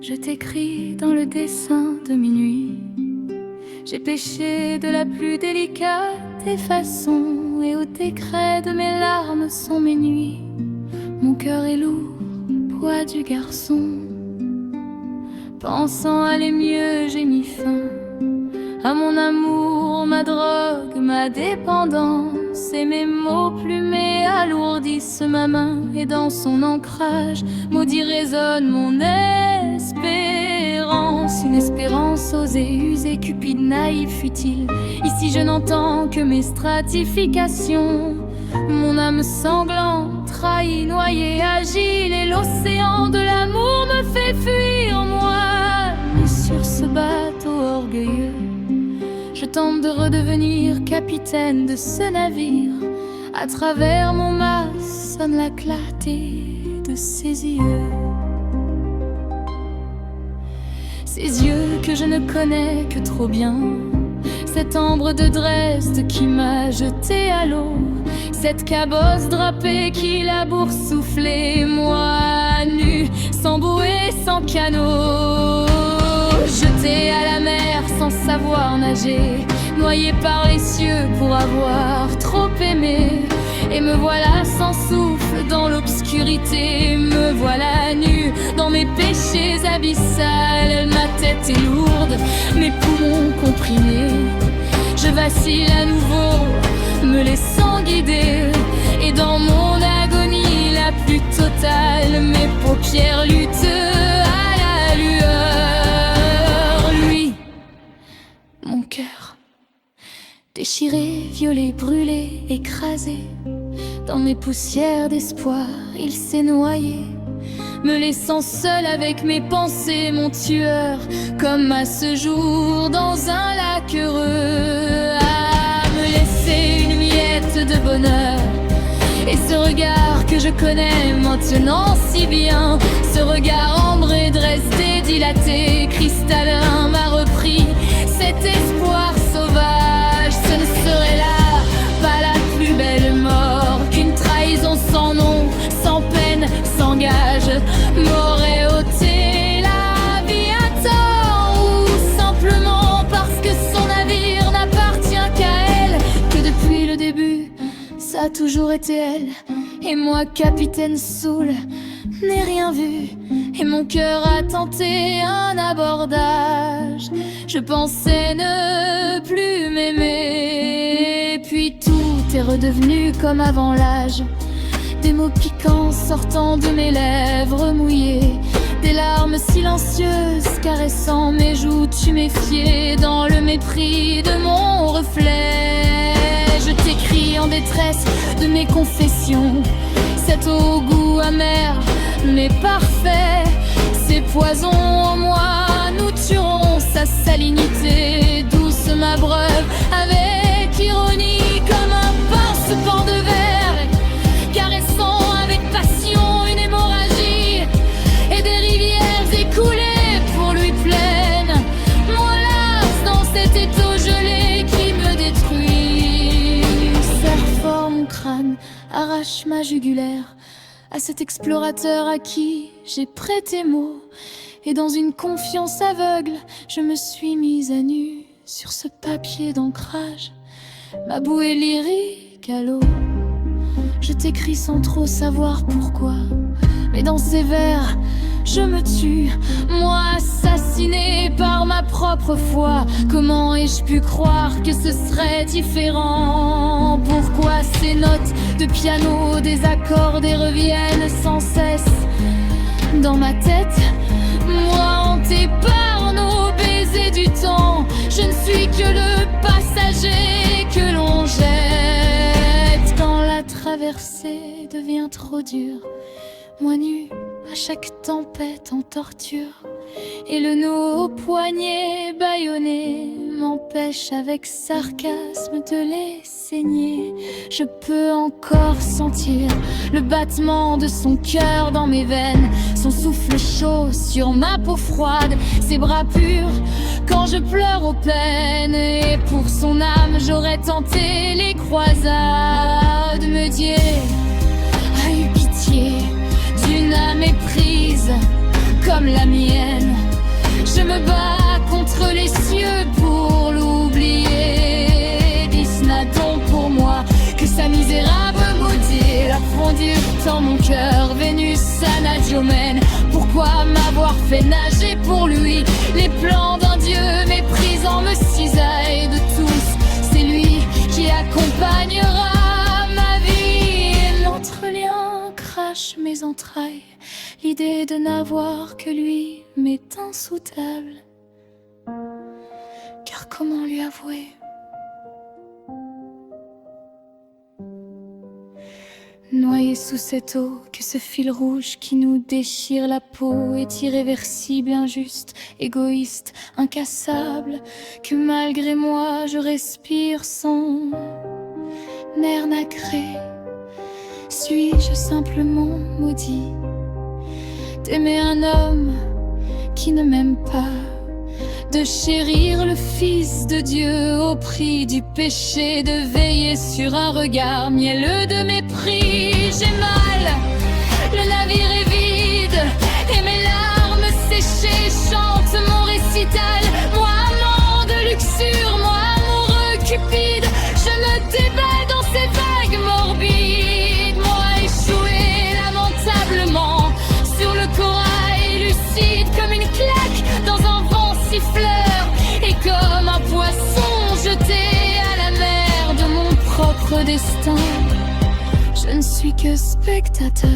Je t'écris dans le dessin de minuit. J'ai péché de la plus délicate des façons, et au décret de mes larmes sont mes nuits. Mon cœur est lourd, poids du garçon. Pensant aller mieux, j'ai mis fin à mon amour, ma drogue, ma dépendance. Et mes mots plumés alourdissent ma main, et dans son ancrage maudit résonne mon espérance. Une espérance osée, usée, cupide, naïve, futile. Ici je n'entends que mes stratifications. Mon âme sanglante, trahie, noyée, agile, et l'océan de l'amour me fait fuir moi. Sur ce bateau orgueilleux, je tente de redevenir capitaine de ce navire. À travers mon mât sonne la clarté de ses yeux. Ces yeux que je ne connais que trop bien. Cette ambre de Dresde qui m'a jeté à l'eau. Cette cabosse drapée qui la boursouflée. Moi nu, sans bouée, sans canot. Jeté à la mer sans savoir nager, noyé par les cieux pour avoir trop aimé. Et me voilà sans souffle dans l'obscurité. Me voilà nu dans mes péchés abyssales. Ma tête est lourde, mes poumons comprimés. Je vacille à nouveau, me laissant guider. Et dans mon agonie la plus totale, mes paupières luttent à la lueur. Lui, mon cœur, déchiré, violé, brûlé, écrasé. Dans mes poussières d'espoir, il s'est noyé, me laissant seul avec mes pensées, mon tueur, comme à ce jour dans un lac heureux. À me laisser une miette de bonheur. Et ce regard que je connais maintenant si bien, ce regard ambré, Dresdé, dilaté, cristallin, m'a repris cet espoir sauvage. Ce ne serait là pas la plus belle mort qu'une trahison sans nom, sans peine, sans gage, m'aurait ôté la vie à tort. Ou simplement parce que son navire n'appartient qu'à elle, que depuis le début ça a toujours été elle. Et moi, capitaine saoul, n'ai rien vu. Et mon cœur a tenté un abordage. Je pensais ne plus m'aimer. Puis tout est redevenu comme avant l'âge. Des mots piquants sortant de mes lèvres mouillées. Des larmes silencieuses caressant mes joues tuméfiées. Dans le mépris de mon reflet, je t'écris en détresse de mes confessions. Cet au goût amer mais parfait, ces poisons en moi nous tueront. Sa salinité douce m'abreuve avec ironie, comme un pince-pan de verre, caressant avec passion une hémorragie et des rivières écoulées pour lui pleines. M'enlace dans cet étau gelé qui me détruit, serre fort mon crâne, arrache ma jugulaire à cet explorateur à qui j'ai prêté mot. Et dans une confiance aveugle, je me suis mise à nu sur ce papier d'ancrage, ma bouée lyrique à l'eau. Je t'écris sans trop savoir pourquoi, mais dans ces vers, je me tue, moi assassinée par ma propre foi. Comment ai-je pu croire que ce serait différent? Pourquoi ces notes de piano désaccordées reviennent sans cesse dans ma tête? Moi hanté par nos baisers du temps, je ne suis que le passager que l'on jette. Quand la traversée devient trop dure, moi nu à chaque tempête en torture, et le nœud au poignet bâillonné m'empêche avec sarcasme de les saigner. Je peux encore sentir le battement de son cœur dans mes veines, son souffle chaud sur ma peau froide, ses bras purs quand je pleure aux peines. Et pour son âme j'aurais tenté les croisades. Me Dieu a eu pitié d'une âme éprise comme la mienne. me bats contre les cieux pour l'oublier. Dis n'a donc pour moi que sa misérable maudit l'a fondu dans mon cœur. Vénus Anadyomène, pourquoi m'avoir fait nager pour lui? Les plans d'un dieu méprisant me cisaillent de tous. C'est lui qui accompagnera ma vie. L'entrelien crache mes entrailles. L'idée de n'avoir que lui m'est insoutenable. Car comment lui avouer? Noyé sous cette eau, que ce fil rouge qui nous déchire la peau est irréversible, injuste, égoïste, incassable, que malgré moi je respire son air nacré. Suis-je simplement maudit d'aimer un homme qui ne m'aime pas, de chérir le Fils de Dieu au prix du péché, de veiller sur un regard mielleux de mépris? J'ai mal, le navire est vide et mes larmes séchées chantent mon récital. Moi amant de luxure, moi amoureux cupide, je me déballe dans ces vagues morbides. Moi échoué lamentablement sur le corail, lucide comme une claque dans un vent siffleur, et comme un poisson jeté à la mer de mon propre destin. Je ne suis que spectateur.